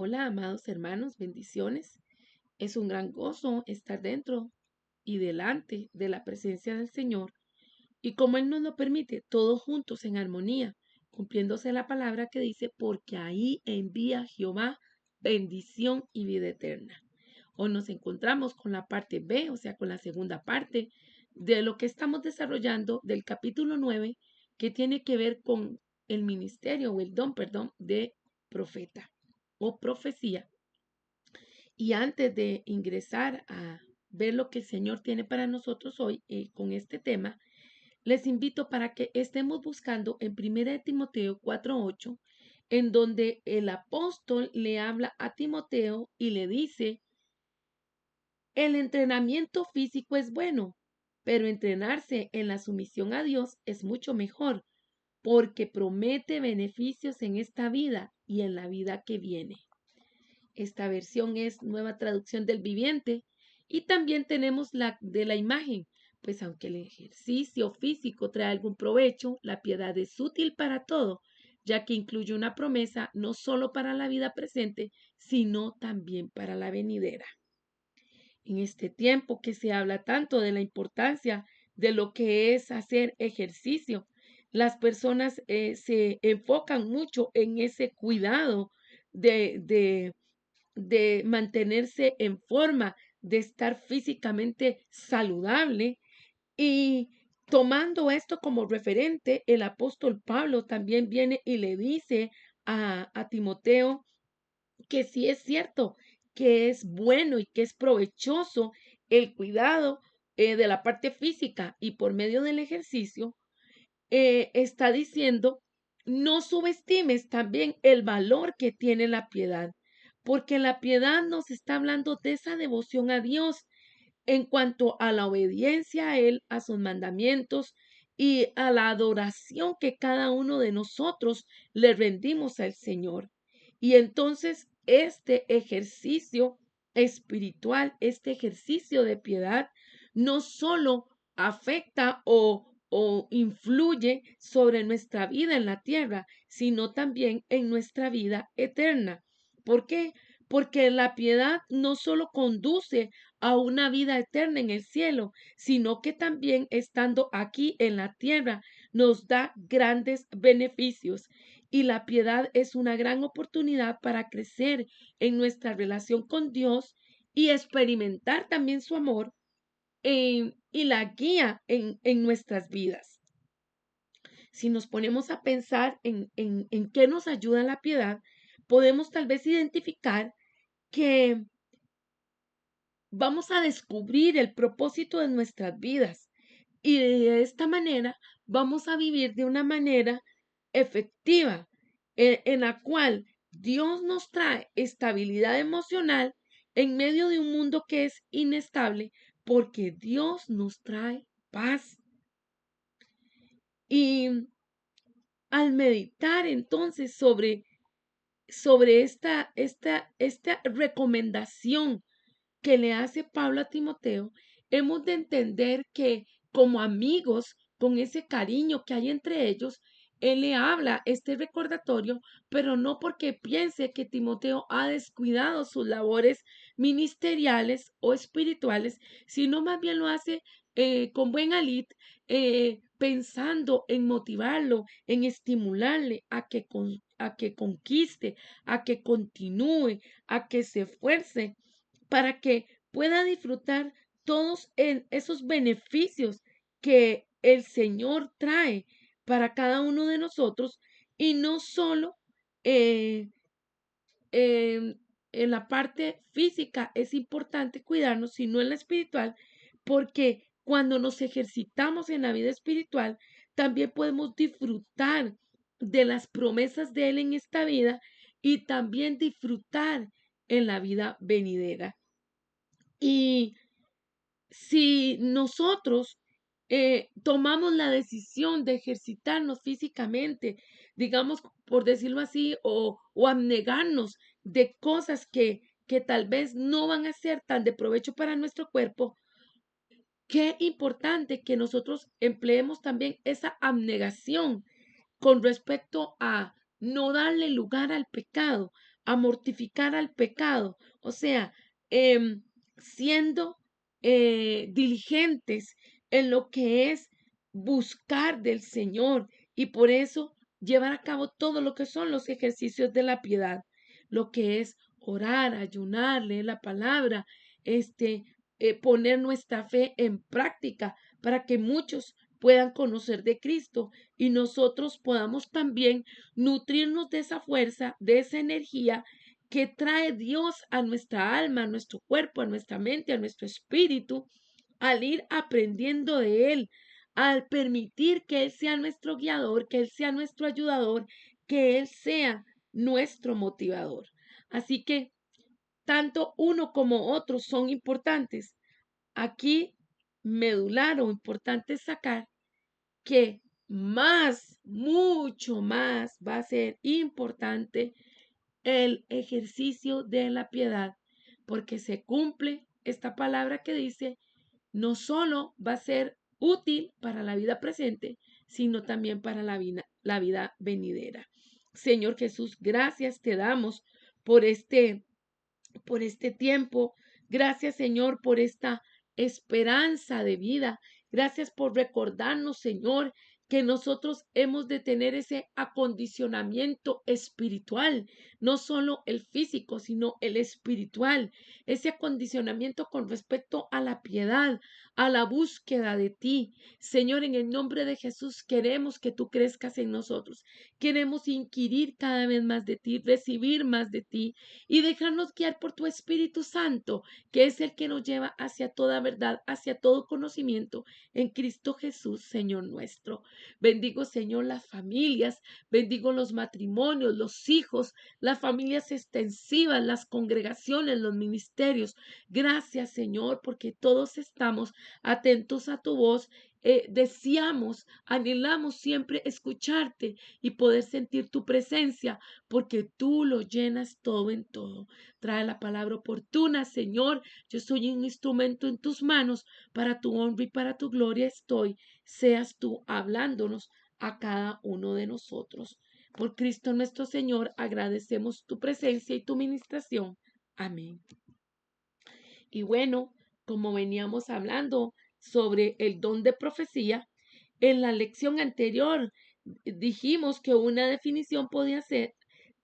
Hola, amados hermanos, bendiciones. Es un gran gozo estar dentro y delante de la presencia del Señor. Y como Él nos lo permite, todos juntos en armonía, cumpliéndose la palabra que dice, porque ahí envía Jehová bendición y vida eterna. Hoy nos encontramos con la parte B, o sea, con la segunda parte de lo que estamos desarrollando del capítulo 9, que tiene que ver con el ministerio o el don, perdón, de profeta o profecía. Y antes de ingresar a ver lo que el Señor tiene para nosotros hoy con este tema, les invito para que estemos buscando en 1 Timoteo 4:8, en donde el apóstol le habla a Timoteo y le dice, el entrenamiento físico es bueno, pero entrenarse en la sumisión a Dios es mucho mejor, porque promete beneficios en esta vida y en la vida que viene. Esta versión es Nueva Traducción del Viviente y también tenemos la de la imagen, pues aunque el ejercicio físico trae algún provecho, la piedad es útil para todo, ya que incluye una promesa no solo para la vida presente, sino también para la venidera. En este tiempo que se habla tanto de la importancia de lo que es hacer ejercicio, las personas se enfocan mucho en ese cuidado de mantenerse en forma, de estar físicamente saludable. Y tomando esto como referente, el apóstol Pablo también viene y le dice a Timoteo que sí es cierto, que es bueno y que es provechoso el cuidado de la parte física y por medio del ejercicio, está diciendo, no subestimes también el valor que tiene la piedad, porque la piedad nos está hablando de esa devoción a Dios en cuanto a la obediencia a Él, a sus mandamientos y a la adoración que cada uno de nosotros le rendimos al Señor. Y entonces este ejercicio espiritual, este ejercicio de piedad, no solo afecta o influye sobre nuestra vida en la tierra, sino también en nuestra vida eterna. ¿Por qué? Porque la piedad no solo conduce a una vida eterna en el cielo, sino que también estando aquí en la tierra nos da grandes beneficios. Y la piedad es una gran oportunidad para crecer en nuestra relación con Dios y experimentar también su amor y la guía en nuestras vidas. Si nos ponemos a pensar en qué nos ayuda la piedad, podemos tal vez identificar que vamos a descubrir el propósito de nuestras vidas y de esta manera vamos a vivir de una manera efectiva en la cual Dios nos trae estabilidad emocional en medio de un mundo que es inestable porque Dios nos trae paz. Y al meditar entonces sobre esta recomendación que le hace Pablo a Timoteo, hemos de entender que como amigos, con ese cariño que hay entre ellos, él le habla este recordatorio, pero no porque piense que Timoteo ha descuidado sus labores ministeriales o espirituales, sino más bien lo hace con buen alid, pensando en motivarlo, en estimularle a que conquiste, a que continúe, a que se esfuerce para que pueda disfrutar todos esos beneficios que el Señor trae para cada uno de nosotros y no solo eh, en la parte física es importante cuidarnos, sino en la espiritual, porque cuando nos ejercitamos en la vida espiritual, también podemos disfrutar de las promesas de Él en esta vida y también disfrutar en la vida venidera. Y si nosotros tomamos la decisión de ejercitarnos físicamente, digamos, por decirlo así, o abnegarnos de cosas que tal vez no van a ser tan de provecho para nuestro cuerpo, qué importante que nosotros empleemos también esa abnegación con respecto a no darle lugar al pecado, a mortificar al pecado, o sea, siendo diligentes en lo que es buscar del Señor y por eso llevar a cabo todo lo que son los ejercicios de la piedad, lo que es orar, ayunar, leer la palabra, poner nuestra fe en práctica para que muchos puedan conocer de Cristo y nosotros podamos también nutrirnos de esa fuerza, de esa energía que trae Dios a nuestra alma, a nuestro cuerpo, a nuestra mente, a nuestro espíritu, al ir aprendiendo de Él, al permitir que Él sea nuestro guiador, que Él sea nuestro ayudador, que Él sea nuestro motivador. Así que tanto uno como otro son importantes. Aquí medular o importante sacar que mucho más va a ser importante el ejercicio de la piedad, porque se cumple esta palabra que dice, no solo va a ser útil para la vida presente, sino también para la vida venidera. Señor Jesús, gracias te damos por por este tiempo. Gracias, Señor, por esta esperanza de vida. Gracias por recordarnos, Señor, que nosotros hemos de tener ese acondicionamiento espiritual, no solo el físico, sino el espiritual, ese acondicionamiento con respecto a la piedad, a la búsqueda de ti. Señor, en el nombre de Jesús, queremos que tú crezcas en nosotros. Queremos inquirir cada vez más de ti, recibir más de ti y dejarnos guiar por tu Espíritu Santo, que es el que nos lleva hacia toda verdad, hacia todo conocimiento en Cristo Jesús, Señor nuestro. Bendigo, Señor, las familias, bendigo los matrimonios, los hijos, las familias extensivas, las congregaciones, los ministerios. Gracias, Señor, porque todos estamos atentos a tu voz. Deseamos, anhelamos siempre escucharte y poder sentir tu presencia, porque tú lo llenas todo en todo. Trae la palabra oportuna, Señor. Yo soy un instrumento en tus manos, para tu honra y para tu gloria estoy. Seas tú hablándonos a cada uno de nosotros. Por Cristo nuestro Señor, agradecemos tu presencia y tu ministración. Amén. Y bueno, como veníamos hablando sobre el don de profecía, en la lección anterior dijimos que una definición podía ser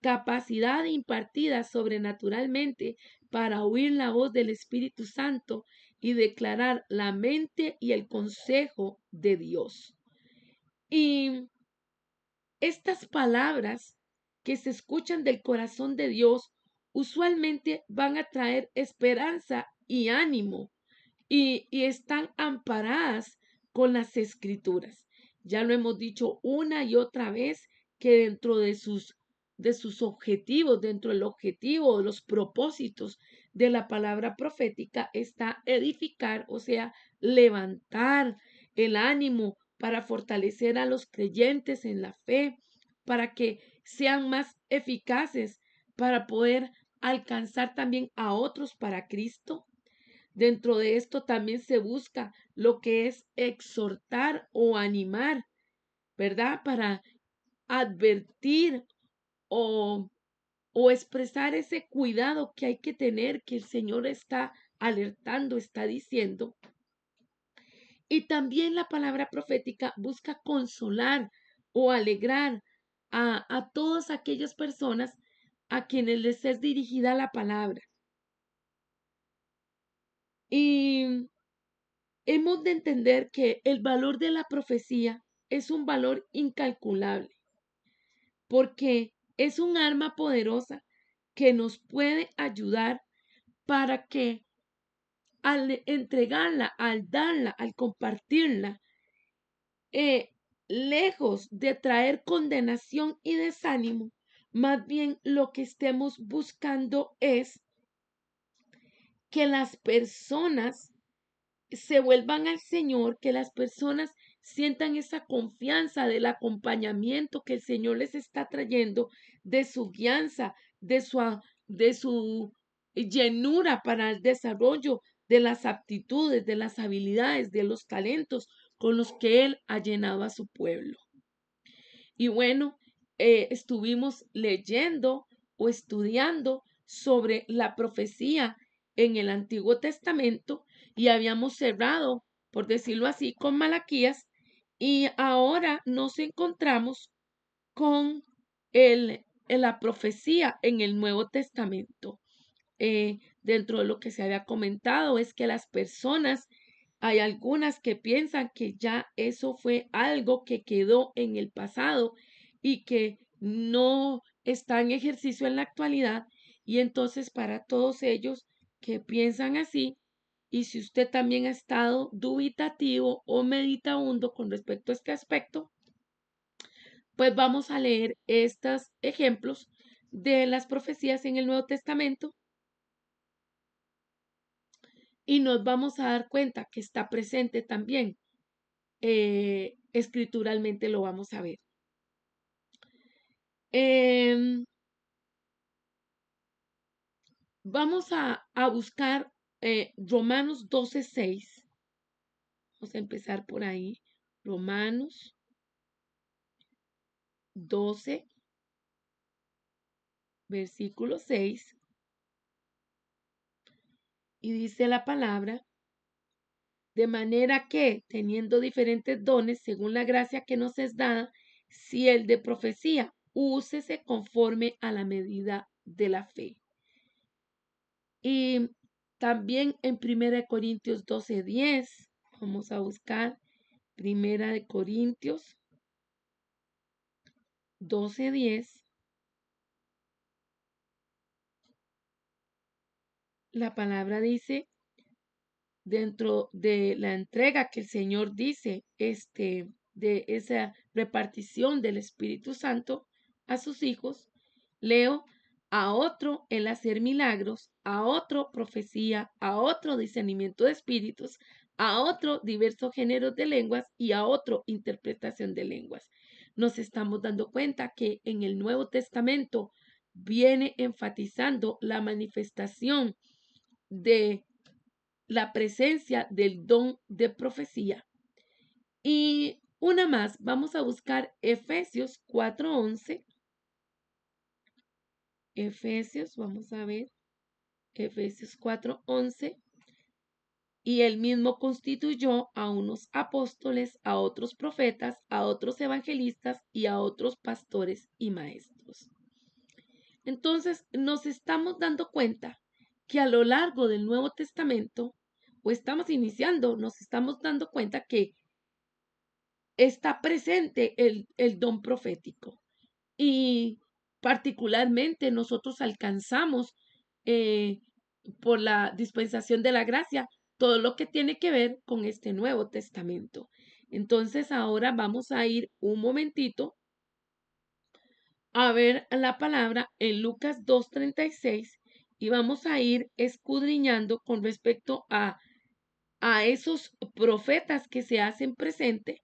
capacidad impartida sobrenaturalmente para oír la voz del Espíritu Santo y declarar la mente y el consejo de Dios. Y estas palabras que se escuchan del corazón de Dios usualmente van a traer esperanza y ánimo y están amparadas con las escrituras. Ya lo hemos dicho una y otra vez que dentro de sus objetivos, dentro del objetivo, de los propósitos de la palabra profética está edificar, o sea, levantar el ánimo para fortalecer a los creyentes en la fe, para que sean más eficaces, para poder alcanzar también a otros para Cristo. Dentro de esto también se busca lo que es exhortar o animar, ¿verdad? Para advertir o, o expresar ese cuidado que hay que tener, que el Señor está alertando, está diciendo. Y también la palabra profética busca consolar o alegrar a todas aquellas personas a quienes les es dirigida la palabra. Y hemos de entender que el valor de la profecía es un valor incalculable, porque es un arma poderosa que nos puede ayudar para que al entregarla, al darla, al compartirla, eh, lejos de traer condenación y desánimo, más bien lo que estemos buscando es que las personas se vuelvan al Señor, que las personas sientan esa confianza del acompañamiento que el Señor les está trayendo, de su guianza, de su llenura para el desarrollo de las aptitudes, de las habilidades, de los talentos con los que Él ha llenado a su pueblo. Y bueno, estuvimos leyendo o estudiando sobre la profecía en el Antiguo Testamento y habíamos cerrado, por decirlo así, con Malaquías y ahora nos encontramos con la profecía en el Nuevo Testamento. Dentro de lo que se había comentado es que las personas, hay algunas que piensan que ya eso fue algo que quedó en el pasado y que no está en ejercicio en la actualidad. Y entonces para todos ellos que piensan así, y si usted también ha estado dubitativo o meditabundo con respecto a este aspecto, pues vamos a leer estos ejemplos de las profecías en el Nuevo Testamento y nos vamos a dar cuenta que está presente también. Escrituralmente lo vamos a ver. Em, Vamos a buscar Romanos 12:6. Vamos a empezar por ahí. Romanos 12, versículo 6. Y dice la palabra, de manera que, teniendo diferentes dones según la gracia que nos es dada, si el de profecía, úsese conforme a la medida de la fe. Y también en 1 Corintios 12:10, vamos a buscar 1 Corintios 12:10. La palabra dice, dentro de la entrega que el Señor dice, de esa repartición del Espíritu Santo a sus hijos, leo, a otro el hacer milagros, a otro profecía, a otro discernimiento de espíritus, a otro diversos géneros de lenguas y a otro interpretación de lenguas. Nos estamos dando cuenta que en el Nuevo Testamento viene enfatizando la manifestación de la presencia del don de profecía. Y una más, vamos a buscar Efesios 4:11. Efesios, vamos a ver, Efesios 4:11. Y él mismo constituyó a unos apóstoles, a otros profetas, a otros evangelistas y a otros pastores y maestros. Entonces, nos estamos dando cuenta que a lo largo del Nuevo Testamento, o estamos iniciando, nos estamos dando cuenta que está presente el don profético. Y particularmente nosotros alcanzamos eh, por la dispensación de la gracia todo lo que tiene que ver con este Nuevo Testamento. Entonces ahora vamos a ir un momentito a ver la palabra en Lucas 2:36 y vamos a ir escudriñando con respecto a esos profetas que se hacen presente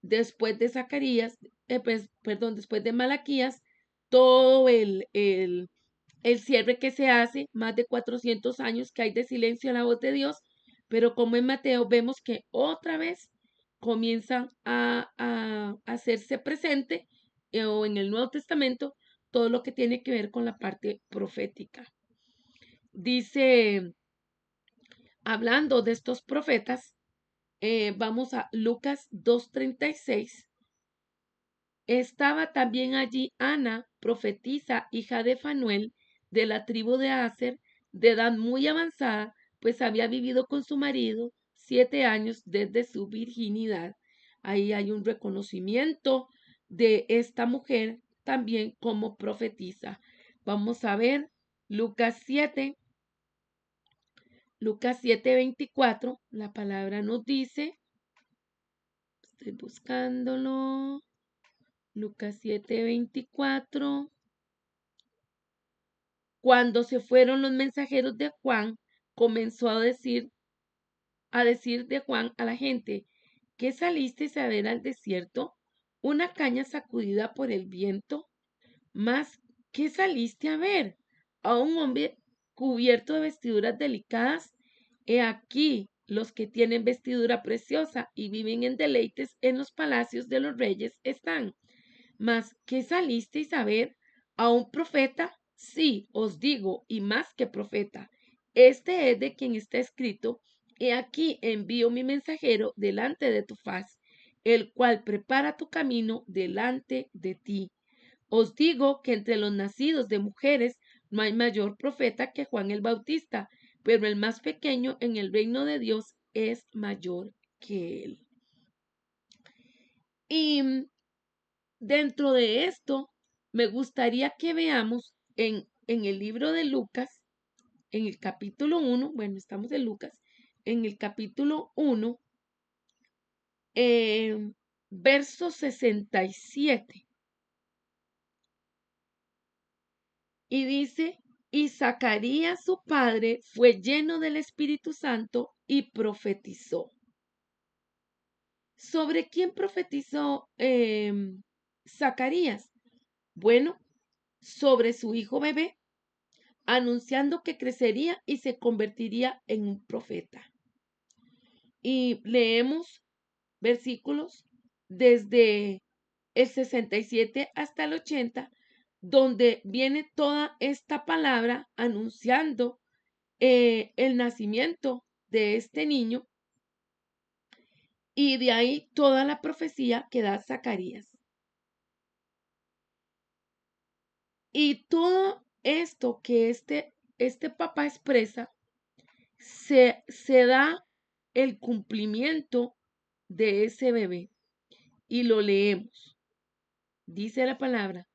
después de Zacarías, después de Malaquías, todo el cierre que se hace, más de 400 años que hay de silencio a la voz de Dios, pero como en Mateo vemos que otra vez comienzan a hacerse presente o en el Nuevo Testamento todo lo que tiene que ver con la parte profética. Dice, hablando de estos profetas, vamos a Lucas 2:36. Estaba también allí Ana, profetisa, hija de Fanuel, de la tribu de Aser, de edad muy avanzada, pues había vivido con su marido 7 años desde su virginidad. Ahí hay un reconocimiento de esta mujer también como profetisa. Vamos a ver Lucas 7, Lucas 7:24, la palabra nos dice, estoy buscándolo. Lucas 7:24. Cuando se fueron los mensajeros de Juan, comenzó a decir de Juan a la gente, ¿qué salisteis a ver al desierto? ¿Una caña sacudida por el viento? Mas, ¿qué saliste a ver? ¿A un hombre cubierto de vestiduras delicadas? He aquí, los que tienen vestidura preciosa y viven en deleites en los palacios de los reyes están. Mas, ¿qué salisteis a ver? A un profeta, sí, os digo, y más que profeta. Este es de quien está escrito, he aquí envío mi mensajero delante de tu faz, el cual prepara tu camino delante de ti. Os digo que entre los nacidos de mujeres no hay mayor profeta que Juan el Bautista, pero el más pequeño en el reino de Dios es mayor que él. Y dentro de esto, me gustaría que veamos en el libro de Lucas, en el capítulo 1, bueno, estamos en Lucas, en el capítulo 1, verso 67. Y dice, y Zacarías su padre fue lleno del Espíritu Santo y profetizó. ¿Sobre quién profetizó Zacarías? Bueno, sobre su hijo bebé, anunciando que crecería y se convertiría en un profeta. Y leemos versículos desde el 67 hasta el 80, donde viene toda esta palabra anunciando el nacimiento de este niño, y de ahí toda la profecía que da Zacarías. Y todo esto que este papá expresa, se da el cumplimiento de ese bebé. Y lo leemos. Dice la palabra.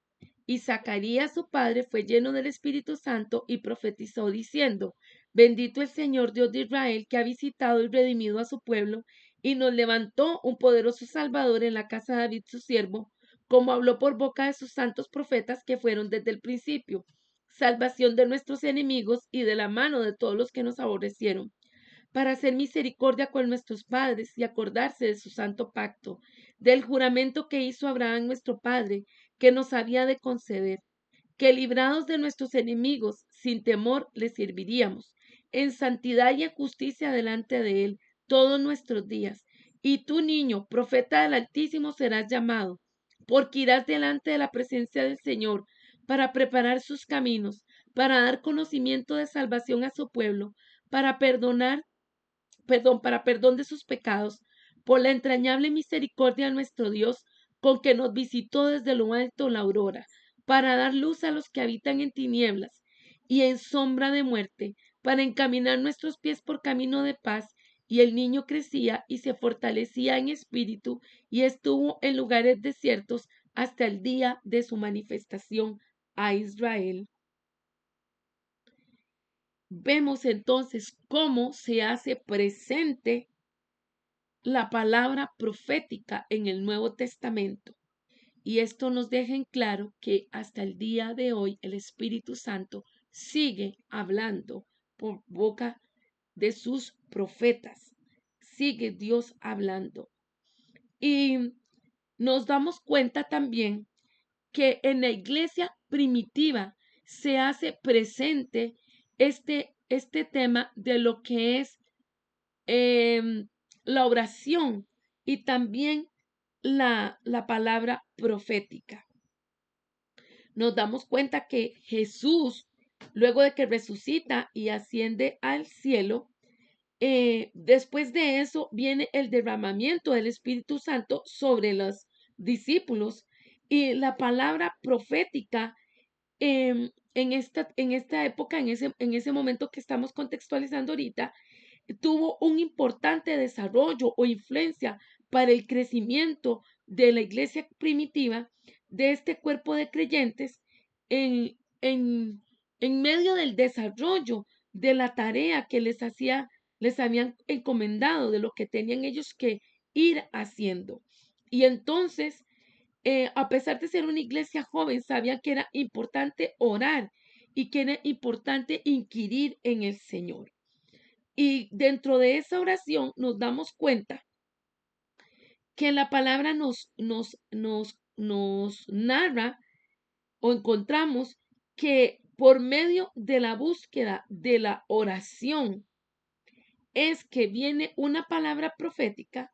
Y Zacarías su padre fue lleno del Espíritu Santo y profetizó diciendo, bendito el Señor Dios de Israel, que ha visitado y redimido a su pueblo, y nos levantó un poderoso Salvador en la casa de David su siervo, como habló por boca de sus santos profetas que fueron desde el principio, salvación de nuestros enemigos y de la mano de todos los que nos aborrecieron, para hacer misericordia con nuestros padres y acordarse de su santo pacto, del juramento que hizo Abraham nuestro padre, que nos había de conceder, que librados de nuestros enemigos, sin temor les serviríamos, en santidad y en justicia delante de él, todos nuestros días. Y tú, niño, profeta del Altísimo, serás llamado, porque irás delante de la presencia del Señor, para preparar sus caminos, para dar conocimiento de salvación a su pueblo, para para perdón de sus pecados, por la entrañable misericordia de nuestro Dios, con que nos visitó desde lo alto la aurora, para dar luz a los que habitan en tinieblas y en sombra de muerte, para encaminar nuestros pies por camino de paz. Y el niño crecía y se fortalecía en espíritu y estuvo en lugares desiertos hasta el día de su manifestación a Israel. Vemos entonces cómo se hace presente la palabra profética en el Nuevo Testamento. Y esto nos deja en claro que hasta el día de hoy el Espíritu Santo sigue hablando por boca de sus profetas. Sigue Dios hablando. Y nos damos cuenta también que en la iglesia primitiva se hace presente este tema de lo que es la oración y también la palabra profética. Nos damos cuenta que Jesús, luego de que resucita y asciende al cielo, después de eso viene el derramamiento del Espíritu Santo sobre los discípulos, y la palabra profética en esta época, en ese momento que estamos contextualizando ahorita, tuvo un importante desarrollo o influencia para el crecimiento de la iglesia primitiva, de este cuerpo de creyentes, en, en, en medio del desarrollo de la tarea que les habían encomendado, de lo que tenían ellos que ir haciendo. Y entonces, a pesar de ser una iglesia joven, sabían que era importante orar y que era importante inquirir en el Señor. Y dentro de esa oración nos damos cuenta que la palabra nos narra o encontramos que por medio de la búsqueda de la oración es que viene una palabra profética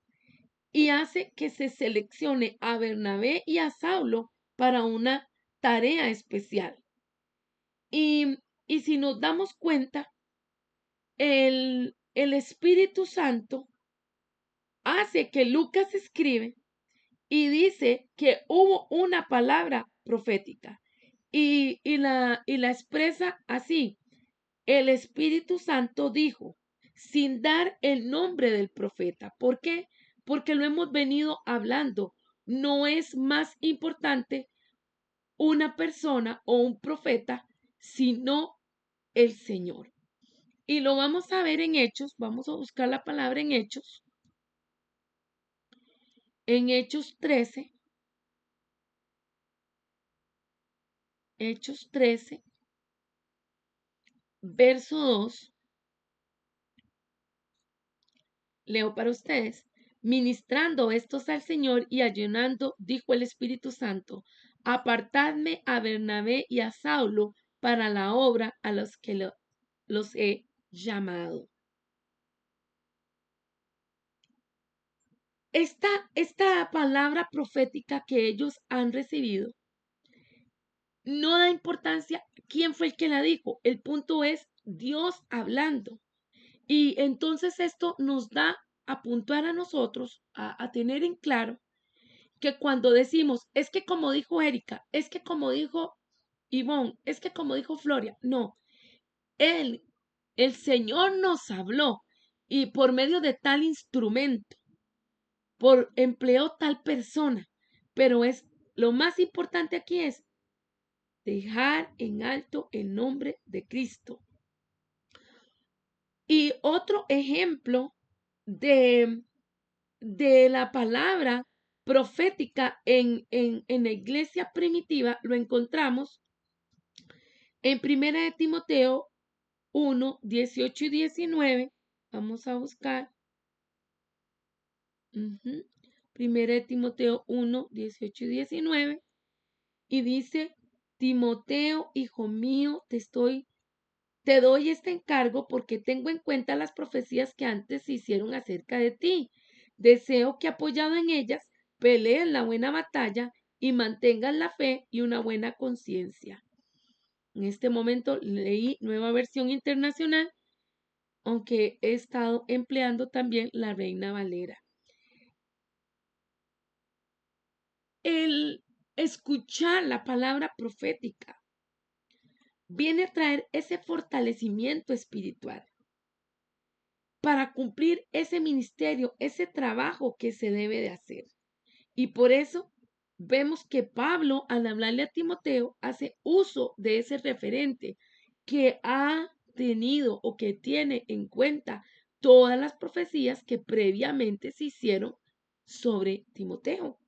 y hace que se seleccione a Bernabé y a Saulo para una tarea especial. Y si nos damos cuenta, el Espíritu Santo hace que Lucas escribe y dice que hubo una palabra profética y la expresa así. El Espíritu Santo dijo, sin dar el nombre del profeta. ¿Por qué? Porque lo hemos venido hablando. No es más importante una persona o un profeta, sino el Señor. Y lo vamos a ver en Hechos. Vamos a buscar la palabra en Hechos. En Hechos 13. Hechos 13, verso 2. Leo para ustedes. Ministrando estos al Señor y ayunando, dijo el Espíritu Santo, apartadme a Bernabé y a Saulo para la obra a los que los he llamado. Esta palabra profética que ellos han recibido no da importancia quién fue el que la dijo. El punto es Dios hablando. Y entonces esto nos da a puntuar a nosotros, a tener en claro que cuando decimos, es que como dijo Erika, es que como dijo Ivonne, es que como dijo Floria, no, él, el Señor nos habló y por medio de tal instrumento, empleó tal persona, pero es lo más importante aquí es dejar en alto el nombre de Cristo. Y otro ejemplo de la palabra profética en la iglesia primitiva lo encontramos en 1 de Timoteo 1, 18 y 19. Vamos a buscar. 1 de Timoteo 1, 18 y 19. Y dice, Timoteo, hijo mío, te doy este encargo porque tengo en cuenta las profecías que antes se hicieron acerca de ti. Deseo que apoyado en ellas, peleen la buena batalla y mantengan la fe y una buena conciencia. En este momento leí Nueva Versión Internacional, aunque he estado empleando también la Reina Valera. El escuchar la palabra profética viene a traer ese fortalecimiento espiritual para cumplir ese ministerio, ese trabajo que se debe de hacer. Y por eso vemos que Pablo, al hablarle a Timoteo, hace uso de ese referente que ha tenido o que tiene en cuenta todas las profecías que previamente se hicieron sobre Timoteo.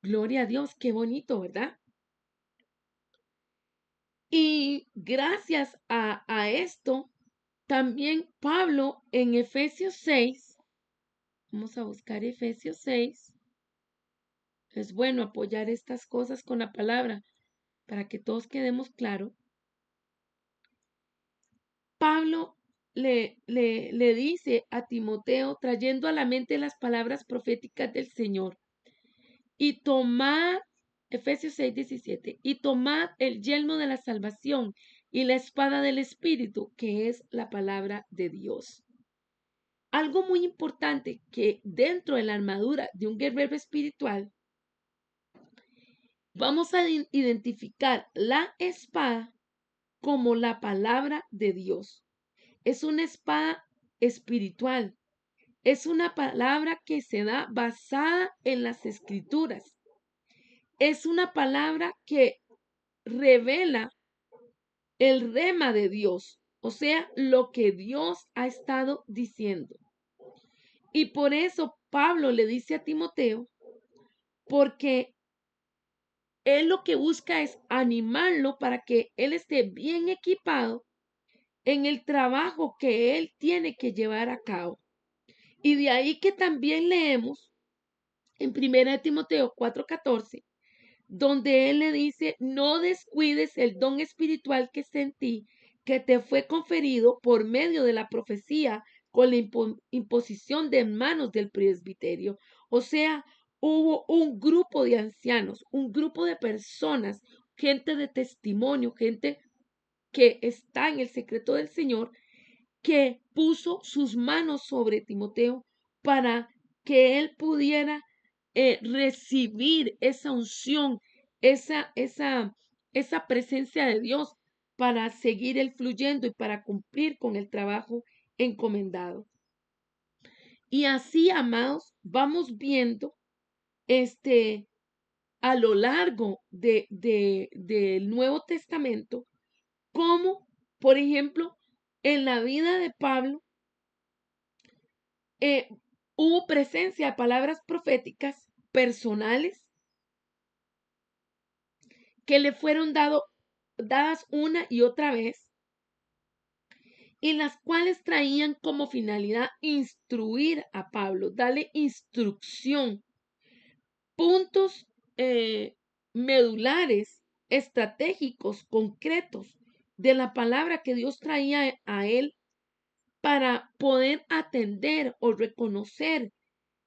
Gloria a Dios, qué bonito, ¿verdad? Y gracias a esto, también Pablo en Efesios 6, vamos a buscar Efesios 6. Es bueno apoyar estas cosas con la palabra para que todos quedemos claros. Pablo le dice a Timoteo, trayendo a la mente las palabras proféticas del Señor, y tomad, Efesios 6:17, y tomad el yelmo de la salvación y la espada del Espíritu, que es la palabra de Dios. Algo muy importante que dentro de la armadura de un guerrero espiritual, vamos a identificar la espada como la palabra de Dios. Es una espada espiritual. Es una palabra que se da basada en las escrituras. Es una palabra que revela el rema de Dios, o sea, lo que Dios ha estado diciendo. Y por eso Pablo le dice a Timoteo, porque él lo que busca es animarlo para que él esté bien equipado en el trabajo que él tiene que llevar a cabo. Y de ahí que también leemos en 1 de Timoteo 4:14, donde él le dice, no descuides el don espiritual que está en ti, que te fue conferido por medio de la profecía con la imposición de manos del presbiterio. O sea, hubo un grupo de ancianos, un grupo de personas, gente de testimonio, gente que está en el secreto del Señor, que puso sus manos sobre Timoteo para que él pudiera recibir esa unción, esa presencia de Dios para seguir él fluyendo y para cumplir con el trabajo encomendado. Y así, amados, vamos viendo a lo largo del Nuevo Testamento, como, por ejemplo, en la vida de Pablo, eh, hubo presencia de palabras proféticas personales que le fueron dadas una y otra vez, y las cuales traían como finalidad instruir a Pablo, darle instrucción, puntos medulares, estratégicos, concretos de la palabra que Dios traía a él para poder atender o reconocer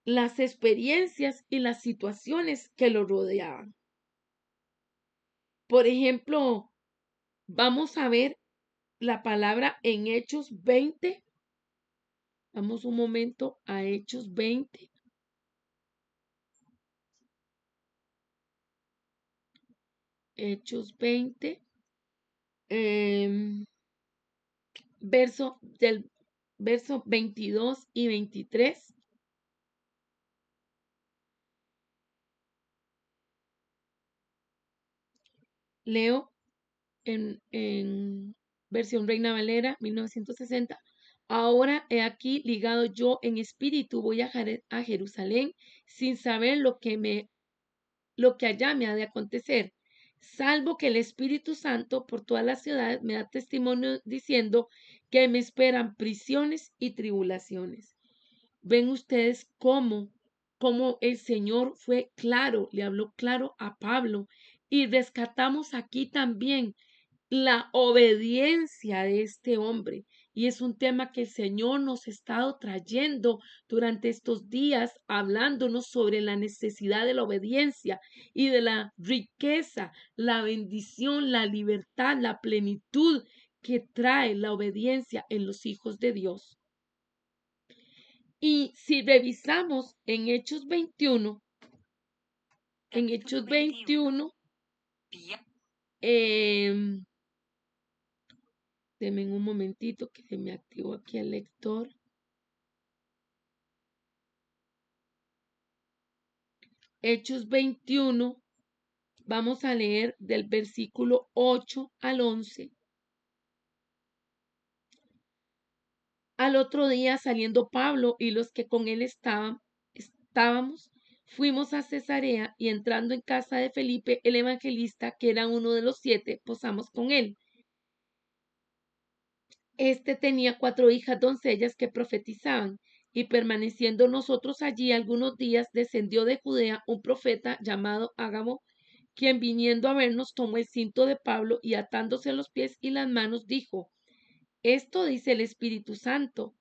las experiencias y las situaciones que lo rodeaban. Por ejemplo, vamos a ver la palabra en Hechos 20. Vamos un momento a Hechos 20. Hechos 20. Verso 22 y 23. Leo en versión Reina Valera 1960. Ahora he aquí ligado yo en espíritu, voy a Jerusalén sin saber lo que allá me ha de acontecer, salvo que el Espíritu Santo por toda la ciudad me da testimonio diciendo que me esperan prisiones y tribulaciones. Ven ustedes cómo el Señor fue claro, le habló claro a Pablo, y rescatamos aquí también la obediencia de este hombre. Y es un tema que el Señor nos ha estado trayendo durante estos días, hablándonos sobre la necesidad de la obediencia y de la riqueza, la bendición, la libertad, la plenitud que trae la obediencia en los hijos de Dios. Y si revisamos en Hechos 21, denme un momentito que se me activó aquí el lector. Hechos 21, vamos a leer del versículo 8 al 11. Al otro día, saliendo Pablo y los que con él estábamos, fuimos a Cesarea y entrando en casa de Felipe, el evangelista, que era uno de los 7, posamos con él. Este tenía 4 hijas doncellas que profetizaban, y permaneciendo nosotros allí algunos días, descendió de Judea un profeta llamado Ágabo, quien viniendo a vernos tomó el cinto de Pablo y atándose los pies y las manos dijo: Esto dice el Espíritu Santo.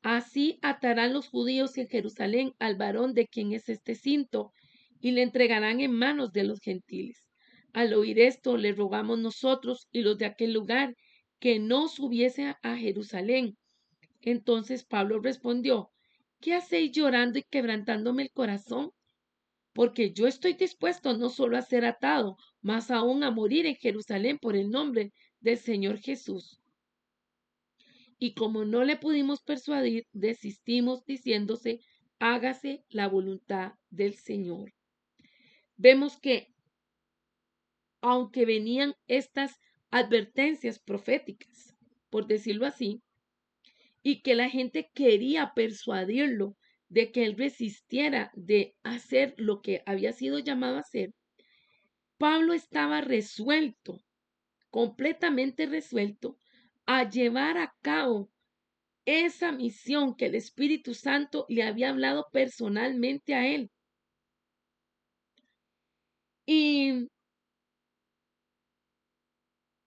Así atarán los judíos en Jerusalén al varón de quien es este cinto, y le entregarán en manos de los gentiles. Al oír esto, le rogamos nosotros y los de aquel lugar que no subiese a Jerusalén. Entonces Pablo respondió: ¿Qué hacéis llorando y quebrantándome el corazón? Porque yo estoy dispuesto no solo a ser atado, mas aún a morir en Jerusalén por el nombre del Señor Jesús. Y como no le pudimos persuadir, desistimos diciéndose: hágase la voluntad del Señor. Vemos que aunque venían estas advertencias proféticas, por decirlo así, y que la gente quería persuadirlo de que él resistiera de hacer lo que había sido llamado a hacer, Pablo estaba resuelto, completamente resuelto, a llevar a cabo esa misión que el Espíritu Santo le había hablado personalmente a él. Y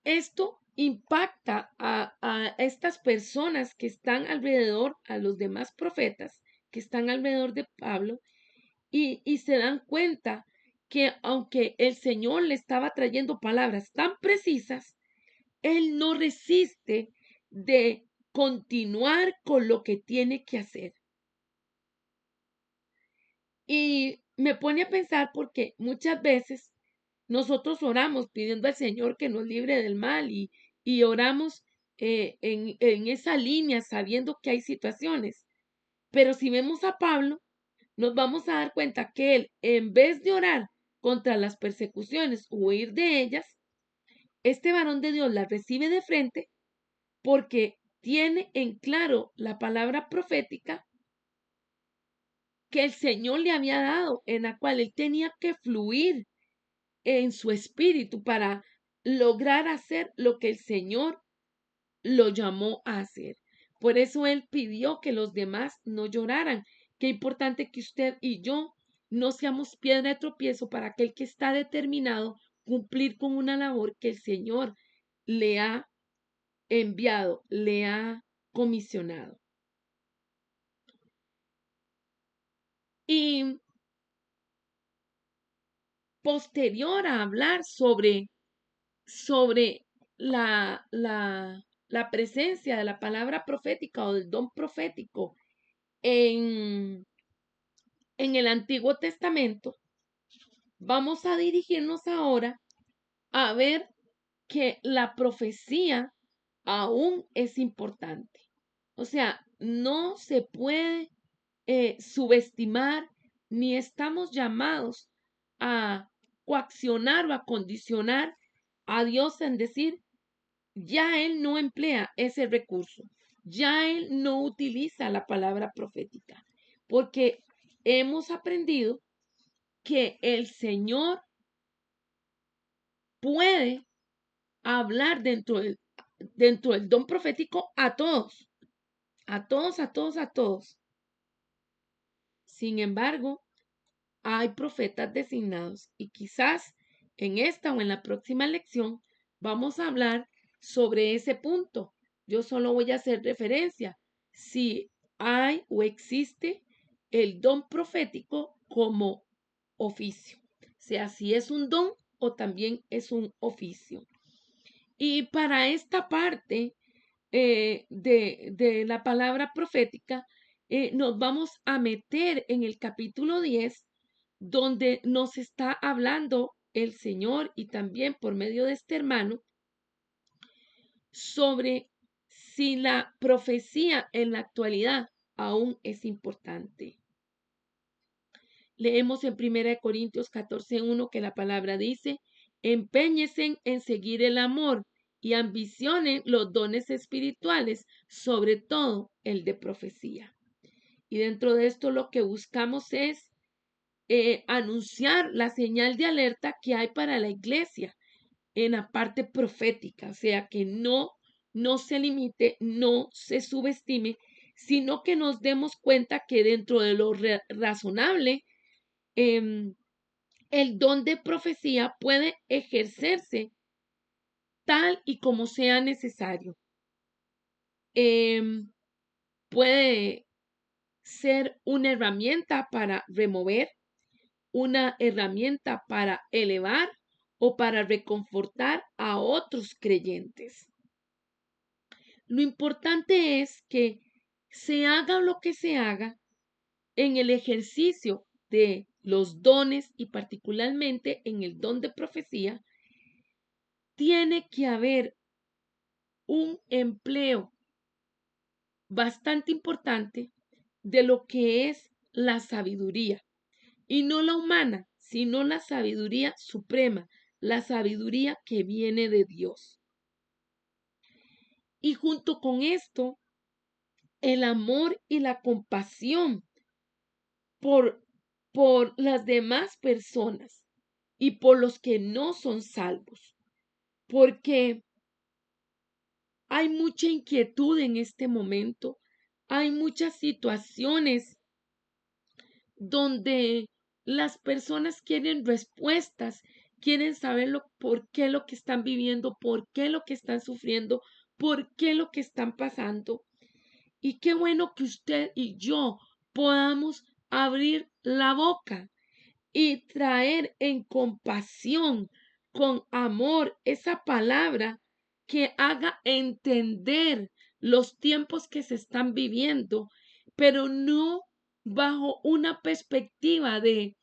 esto impacta a estas personas que están alrededor, a los demás profetas que están alrededor de Pablo, y se dan cuenta que aunque el Señor le estaba trayendo palabras tan precisas, él no resiste de continuar con lo que tiene que hacer. Y me pone a pensar porque muchas veces nosotros oramos pidiendo al Señor que nos libre del mal y oramos en esa línea sabiendo que hay situaciones. Pero si vemos a Pablo, nos vamos a dar cuenta que él, en vez de orar contra las persecuciones o huir de ellas, este varón de Dios las recibe de frente porque tiene en claro la palabra profética que el Señor le había dado, en la cual él tenía que fluir en su espíritu para lograr hacer lo que el Señor lo llamó a hacer. Por eso él pidió que los demás no lloraran. Qué importante que usted y yo no seamos piedra de tropiezo para aquel que está determinado cumplir con una labor que el Señor le ha enviado, le ha comisionado. Y posterior a hablar sobre la presencia de la palabra profética o del don profético en, en el Antiguo Testamento, vamos a dirigirnos ahora a ver que la profecía aún es importante. O sea, no se puede subestimar ni estamos llamados a coaccionar o a condicionar a Dios en decir, ya Él no emplea ese recurso, ya Él no utiliza la palabra profética, porque hemos aprendido que el Señor puede hablar dentro del don profético a todos, a todos, a todos, a todos. Sin embargo, hay profetas designados y quizás en esta o en la próxima lección vamos a hablar sobre ese punto. Yo solo voy a hacer referencia si hay o existe el don profético como oficio, sea si es un don o también es un oficio. Y para esta parte de la palabra profética, nos vamos a meter en el capítulo 10 donde nos está hablando el Señor y también por medio de este hermano sobre si la profecía en la actualidad aún es importante. Leemos en 1 Corintios 14:1 que la palabra dice, empeñesen en seguir el amor y ambicionen los dones espirituales, sobre todo el de profecía. Y dentro de esto lo que buscamos es anunciar la señal de alerta que hay para la iglesia en la parte profética, o sea, que no se limite, no se subestime, sino que nos demos cuenta que dentro de lo razonable, el don de profecía puede ejercerse tal y como sea necesario. Puede ser una herramienta para remover, una herramienta para elevar o para reconfortar a otros creyentes. Lo importante es que se haga lo que se haga en el ejercicio de los dones y particularmente en el don de profecía, tiene que haber un empleo bastante importante de lo que es la sabiduría, y no la humana, sino la sabiduría suprema, la sabiduría que viene de Dios. Y junto con esto, el amor y la compasión por, por las demás personas y por los que no son salvos, porque hay mucha inquietud en este momento, hay muchas situaciones donde las personas quieren respuestas, quieren saber por qué lo que están viviendo, por qué lo que están sufriendo, por qué lo que están pasando. Y qué bueno que usted y yo podamos abrir la boca y traer en compasión, con amor, esa palabra que haga entender los tiempos que se están viviendo, pero no bajo una perspectiva de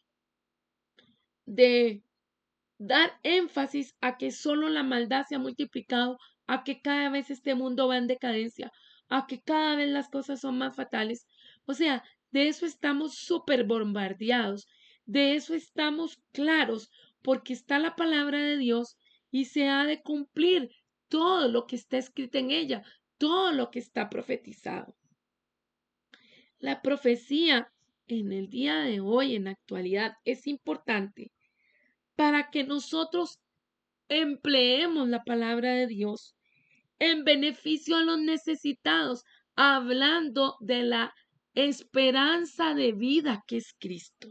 dar énfasis a que solo la maldad se ha multiplicado, a que cada vez este mundo va en decadencia, a que cada vez las cosas son más fatales. O sea, de eso estamos súper bombardeados, de eso estamos claros, porque está la palabra de Dios y se ha de cumplir todo lo que está escrito en ella, todo lo que está profetizado. La profecía en el día de hoy, en la actualidad, es importante para que nosotros empleemos la palabra de Dios en beneficio a los necesitados, hablando de la esperanza de vida que es Cristo,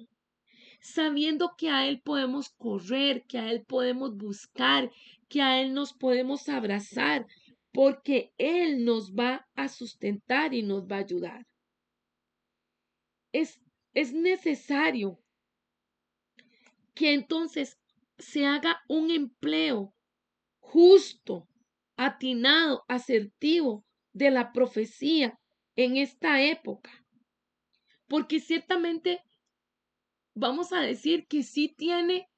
sabiendo que a Él podemos correr, que a Él podemos buscar, que a Él nos podemos abrazar, porque Él nos va a sustentar y nos va a ayudar. Es necesario que entonces se haga un empleo justo, atinado, asertivo de la profecía en esta época. Porque ciertamente vamos a decir que sí tiene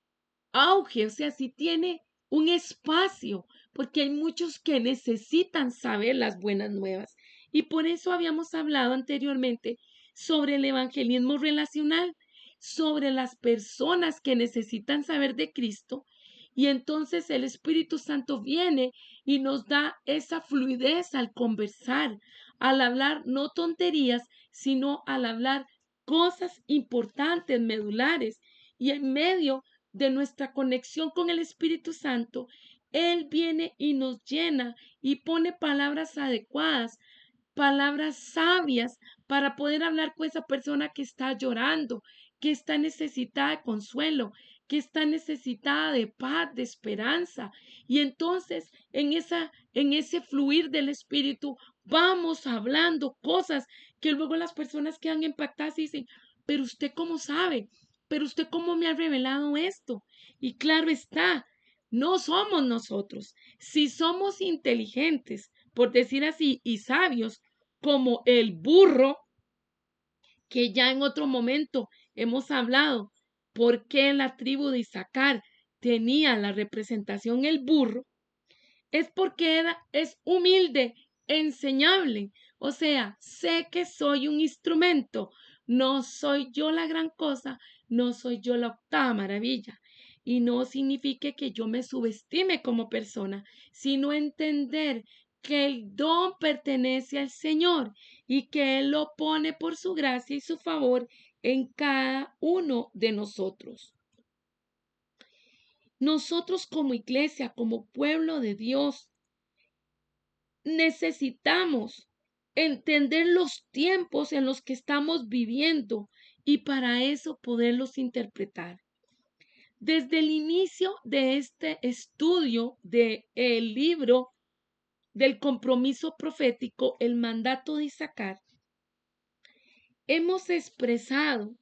auge, o sea, sí tiene un espacio, porque hay muchos que necesitan saber las buenas nuevas. Y por eso habíamos hablado anteriormente sobre el evangelismo relacional, sobre las personas que necesitan saber de Cristo. Y entonces el Espíritu Santo viene y nos da esa fluidez al conversar, al hablar no tonterías, sino al hablar cosas importantes, medulares. Y en medio de nuestra conexión con el Espíritu Santo, Él viene y nos llena y pone palabras adecuadas, palabras sabias para poder hablar con esa persona que está llorando, que está necesitada de consuelo, que está necesitada de paz, de esperanza. Y entonces en ese fluir del Espíritu vamos hablando cosas que luego las personas quedan impactadas y dicen, pero usted cómo sabe, pero usted cómo me ha revelado esto. Y claro está, no somos nosotros. Si somos inteligentes, por decir así, y sabios, como el burro, que ya en otro momento hemos hablado, por qué la tribu de Isaacar tenía la representación el burro, es porque es humilde, enseñable. O sea, sé que soy un instrumento, no soy yo la gran cosa, no soy yo la octava maravilla. Y no significa que yo me subestime como persona, sino entender que el don pertenece al Señor y que Él lo pone por su gracia y su favor en cada uno de nosotros. Nosotros como iglesia, como pueblo de Dios, necesitamos entender los tiempos en los que estamos viviendo y para eso poderlos interpretar. Desde el inicio de este estudio del libro del compromiso profético, el mandato de Isaacar, hemos expresado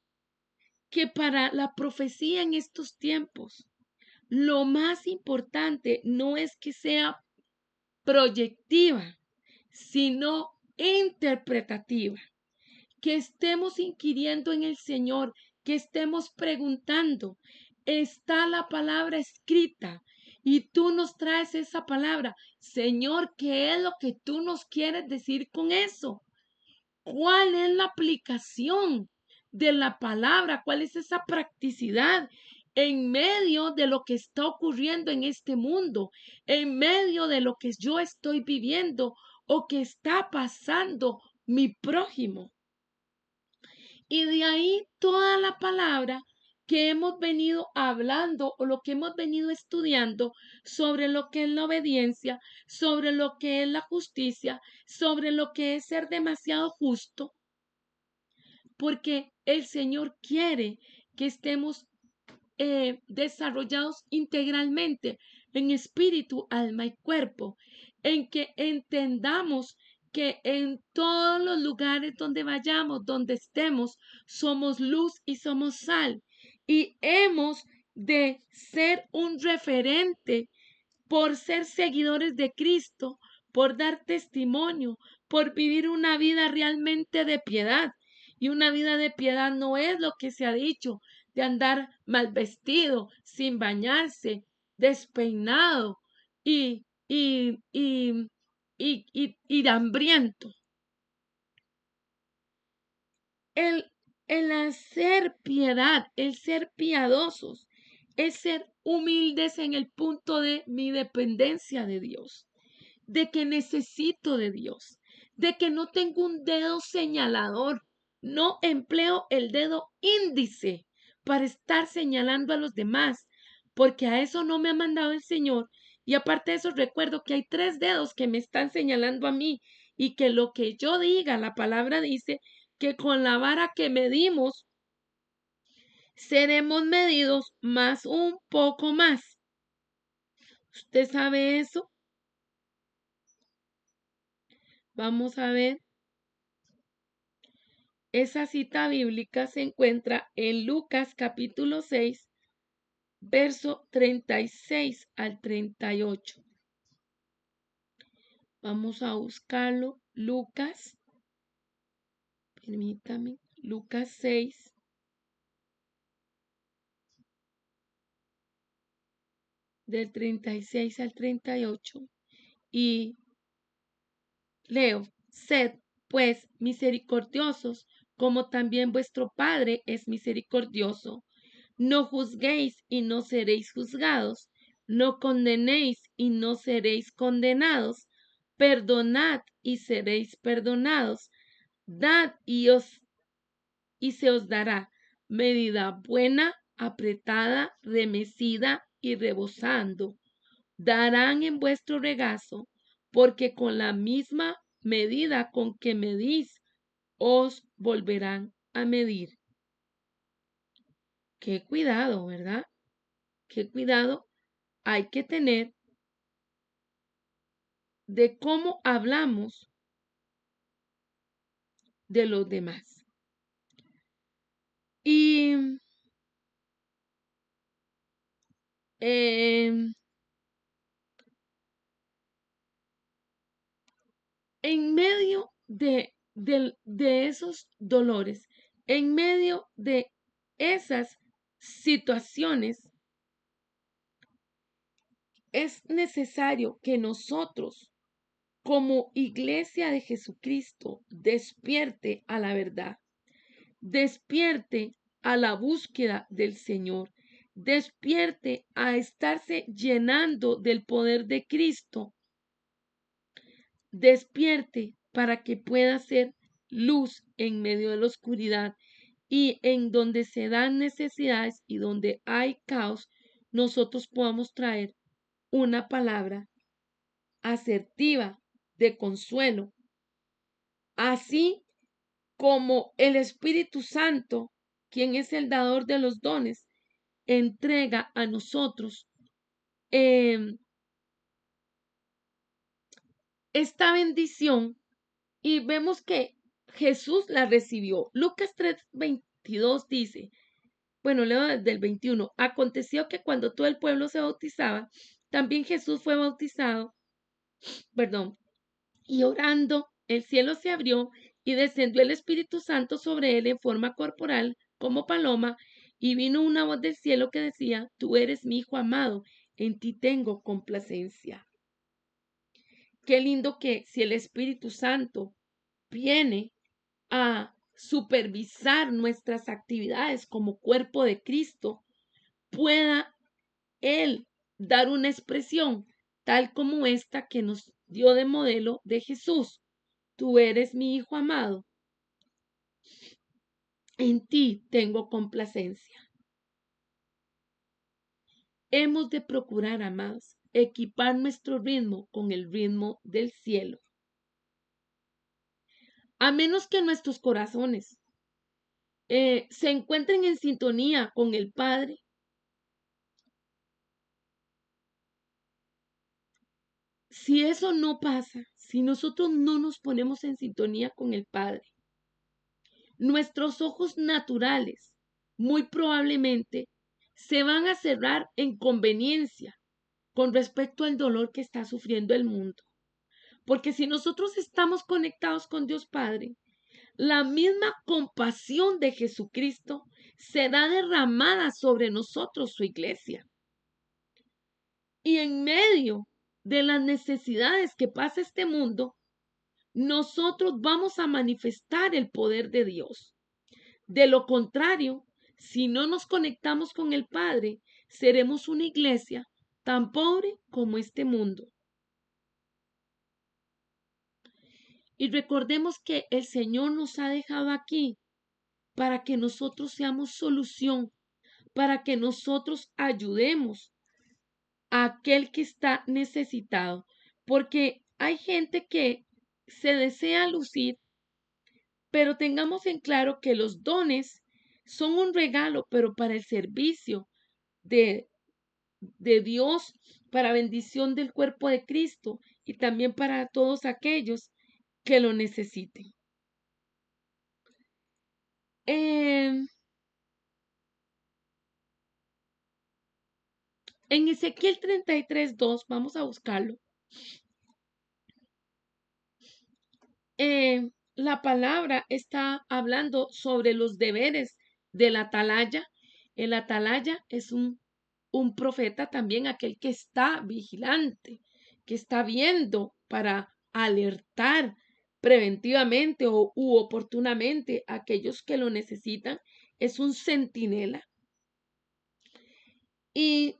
que para la profecía en estos tiempos, lo más importante no es que sea proyectiva, sino interpretativa. Que estemos inquiriendo en el Señor, que estemos preguntando, está la palabra escrita y tú nos traes esa palabra. Señor, ¿qué es lo que tú nos quieres decir con eso? ¿Cuál es la aplicación de la palabra? ¿Cuál es esa practicidad en medio de lo que está ocurriendo en este mundo, en medio de lo que yo estoy viviendo o que está pasando mi prójimo? Y de ahí toda la palabra que hemos venido hablando o lo que hemos venido estudiando sobre lo que es la obediencia, sobre lo que es la justicia, sobre lo que es ser demasiado justo, porque el Señor quiere que estemos desarrollados integralmente en espíritu, alma y cuerpo, en que entendamos que en todos los lugares donde vayamos, donde estemos, somos luz y somos sal. Y hemos de ser un referente por ser seguidores de Cristo, por dar testimonio, por vivir una vida realmente de piedad. Y una vida de piedad no es lo que se ha dicho, de andar mal vestido, sin bañarse, despeinado y, y, y, y hambriento. El, el hacer piedad, el ser piadosos, es ser humildes en el punto de mi dependencia de Dios, de que necesito de Dios, de que no tengo un dedo señalador, no empleo el dedo índice para estar señalando a los demás, porque a eso no me ha mandado el Señor. Y aparte de eso, recuerdo que hay 3 dedos que me están señalando a mí y que lo que yo diga, la palabra dice que con la vara que medimos, seremos medidos más un poco más. ¿Usted sabe eso? Vamos a ver. Esa cita bíblica se encuentra en Lucas capítulo 6, verso 36 al 38. Vamos a buscarlo. Lucas, permítame, Lucas 6, del 36 al 38. Y leo, sed pues misericordiosos, como también vuestro Padre es misericordioso. No juzguéis y no seréis juzgados. No condenéis y no seréis condenados. Perdonad y seréis perdonados. Dad y se os dará medida buena, apretada, remecida y rebosando. Darán en vuestro regazo, porque con la misma medida con que medís, os volverán a medir. Qué cuidado, ¿verdad? Qué cuidado hay que tener de cómo hablamos de los demás. Y en medio de esos dolores, en medio de esas situaciones, es necesario que nosotros, como iglesia de Jesucristo, despierte a la verdad, despierte a la búsqueda del Señor, despierte a estarse llenando del poder de Cristo, despierte para que pueda ser luz en medio de la oscuridad y en donde se dan necesidades y donde hay caos, nosotros podamos traer una palabra asertiva de consuelo, así como el Espíritu Santo, quien es el dador de los dones, entrega a nosotros esta bendición y vemos que Jesús la recibió. Lucas 3:22 dice, bueno, leo desde el 21, aconteció que cuando todo el pueblo se bautizaba, también Jesús fue bautizado, perdón, y orando, el cielo se abrió y descendió el Espíritu Santo sobre él en forma corporal como paloma, y vino una voz del cielo que decía, tú eres mi Hijo amado, en ti tengo complacencia. Qué lindo que si el Espíritu Santo viene a supervisar nuestras actividades como cuerpo de Cristo, pueda Él dar una expresión tal como esta que nos dio de modelo de Jesús. Tú eres mi Hijo amado, en ti tengo complacencia. Hemos de procurar, amados, equipar nuestro ritmo con el ritmo del cielo. A menos que nuestros corazones se encuentren en sintonía con el Padre, Si eso no pasa, si nosotros no nos ponemos en sintonía con el Padre, nuestros ojos naturales muy probablemente se van a cerrar en conveniencia con respecto al dolor que está sufriendo el mundo. Porque si nosotros estamos conectados con Dios Padre, la misma compasión de Jesucristo será derramada sobre nosotros, su iglesia. Y en medio de las necesidades que pasa este mundo, nosotros vamos a manifestar el poder de Dios. De lo contrario, si no nos conectamos con el Padre, seremos una iglesia tan pobre como este mundo. Y recordemos que el Señor nos ha dejado aquí para que nosotros seamos solución, para que nosotros ayudemos a aquel que está necesitado. Porque hay gente que se desea lucir, pero tengamos en claro que los dones son un regalo, pero para el servicio de, de Dios, para bendición del cuerpo de Cristo y también para todos aquellos que lo necesiten. En Ezequiel 33:2, vamos a buscarlo. La palabra está hablando sobre los deberes del atalaya. El atalaya es un profeta también, aquel que está vigilante, que está viendo para alertar preventivamente u oportunamente a aquellos que lo necesitan. Es un centinela. Y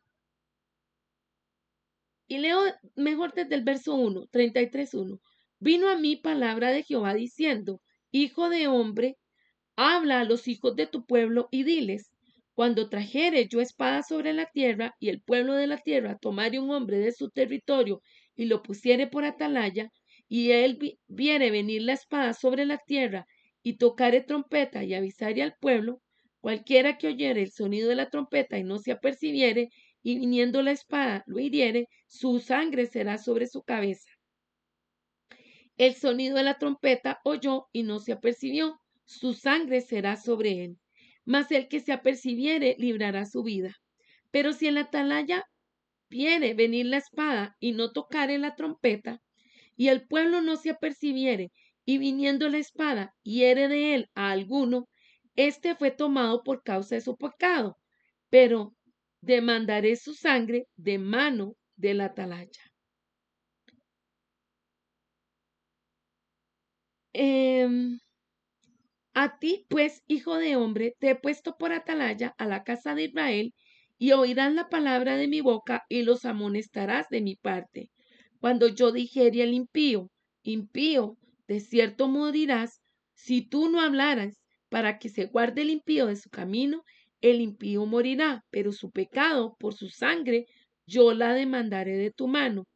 leo mejor desde el verso 1, 33:1. Vino a mí palabra de Jehová diciendo, Hijo de hombre, habla a los hijos de tu pueblo y diles, cuando trajere yo espada sobre la tierra y el pueblo de la tierra tomare un hombre de su territorio y lo pusiere por atalaya, y él viere venir la espada sobre la tierra y tocare trompeta y avisare al pueblo, cualquiera que oyere el sonido de la trompeta y no se apercibiere, y viniendo la espada lo hiriere, su sangre será sobre su cabeza. El sonido de la trompeta oyó y no se apercibió, su sangre será sobre él. Mas el que se apercibiere librará su vida. Pero si en la atalaya viere venir la espada y no tocare la trompeta, y el pueblo no se apercibiere, y viniendo la espada hiere de él a alguno, éste fue tomado por causa de su pecado, pero demandaré su sangre de mano del atalaya. A ti, pues, hijo de hombre, te he puesto por atalaya a la casa de Israel, y oirás la palabra de mi boca y los amonestarás de mi parte. Cuando yo dijere al impío, impío, de cierto morirás, si tú no hablaras para que se guarde el impío de su camino, el impío morirá, pero su pecado por su sangre yo la demandaré de tu mano.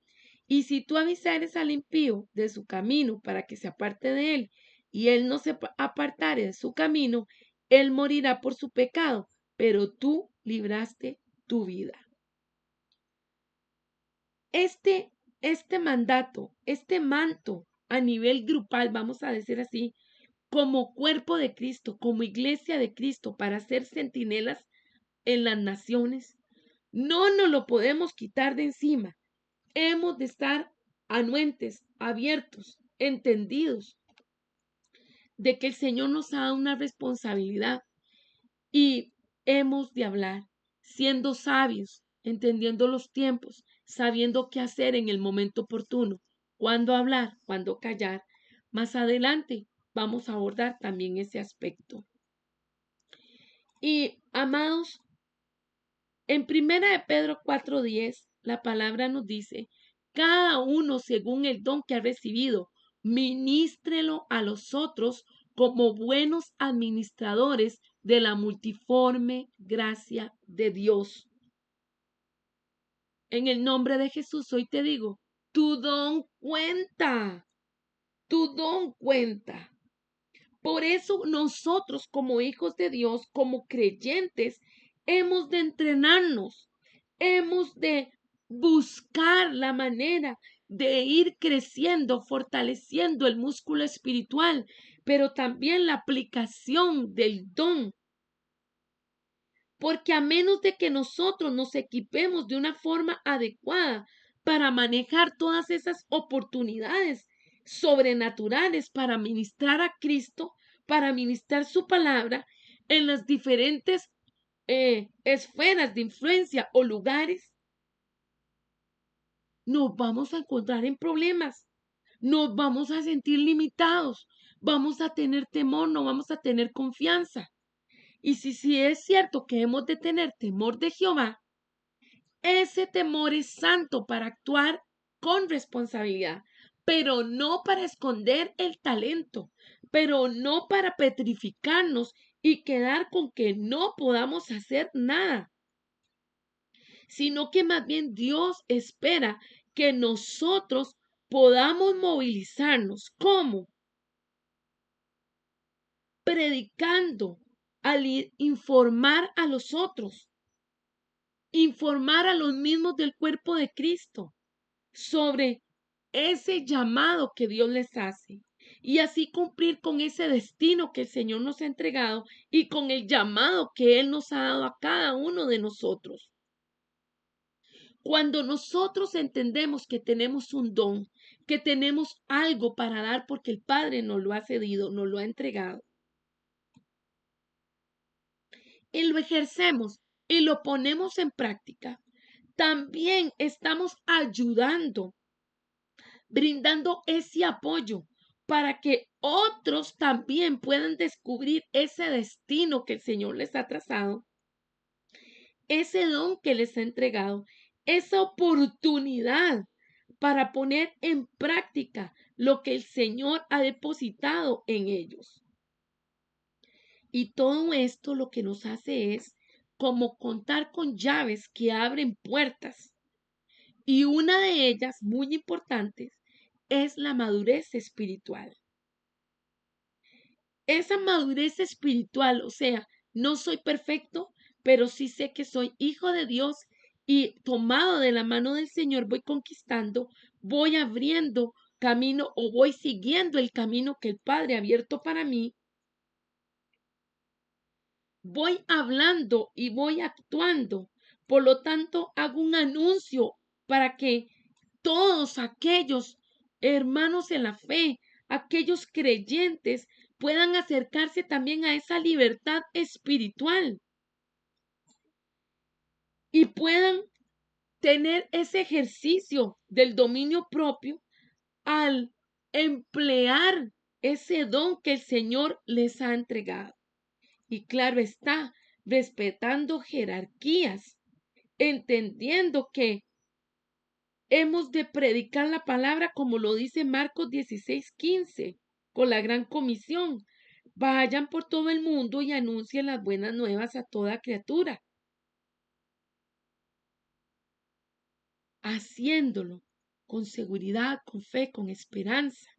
Y si tú avisares al impío de su camino para que se aparte de él, y él no se apartare de su camino, él morirá por su pecado, pero tú libraste tu vida. Este mandato, este manto a nivel grupal, vamos a decir así, como cuerpo de Cristo, como iglesia de Cristo, para ser centinelas en las naciones, no nos lo podemos quitar de encima. Hemos de estar anuentes, abiertos, entendidos de que el Señor nos ha dado una responsabilidad y hemos de hablar siendo sabios, entendiendo los tiempos, sabiendo qué hacer en el momento oportuno, cuándo hablar, cuándo callar. Más adelante vamos a abordar también ese aspecto. Y amados, en primera de Pedro 4:10, la palabra nos dice, cada uno según el don que ha recibido, ministrelo a los otros como buenos administradores de la multiforme gracia de Dios. En el nombre de Jesús hoy te digo, tu don cuenta, tu don cuenta. Por eso nosotros como hijos de Dios, como creyentes, hemos de entrenarnos, hemos de buscar la manera de ir creciendo, fortaleciendo el músculo espiritual, pero también la aplicación del don. Porque a menos de que nosotros nos equipemos de una forma adecuada para manejar todas esas oportunidades sobrenaturales para ministrar a Cristo, para ministrar su palabra en las diferentes esferas de influencia o lugares, nos vamos a encontrar en problemas, nos vamos a sentir limitados, vamos a tener temor, no vamos a tener confianza. Y si es cierto que hemos de tener temor de Jehová, ese temor es santo para actuar con responsabilidad, pero no para esconder el talento, pero no para petrificarnos y quedar con que no podamos hacer nada, sino que más bien Dios espera que nosotros podamos movilizarnos. ¿Cómo? Predicando, al informar a los otros, informar a los mismos del cuerpo de Cristo sobre ese llamado que Dios les hace y así cumplir con ese destino que el Señor nos ha entregado y con el llamado que Él nos ha dado a cada uno de nosotros. Cuando nosotros entendemos que tenemos un don, que tenemos algo para dar porque el Padre nos lo ha cedido, nos lo ha entregado, y lo ejercemos y lo ponemos en práctica, también estamos ayudando, brindando ese apoyo para que otros también puedan descubrir ese destino que el Señor les ha trazado, ese don que les ha entregado, esa oportunidad para poner en práctica lo que el Señor ha depositado en ellos. Y todo esto lo que nos hace es como contar con llaves que abren puertas. Y una de ellas, muy importante, es la madurez espiritual. Esa madurez espiritual, o sea, no soy perfecto, pero sí sé que soy hijo de Dios y tomado de la mano del Señor voy conquistando, voy abriendo camino o voy siguiendo el camino que el Padre ha abierto para mí. Voy hablando y voy actuando. Por lo tanto, hago un anuncio para que todos aquellos hermanos en la fe, aquellos creyentes, puedan acercarse también a esa libertad espiritual y puedan tener ese ejercicio del dominio propio al emplear ese don que el Señor les ha entregado. Y claro está, respetando jerarquías, entendiendo que hemos de predicar la palabra como lo dice Marcos 16:15, con la gran comisión. Vayan por todo el mundo y anuncien las buenas nuevas a toda criatura, haciéndolo con seguridad, con fe, con esperanza.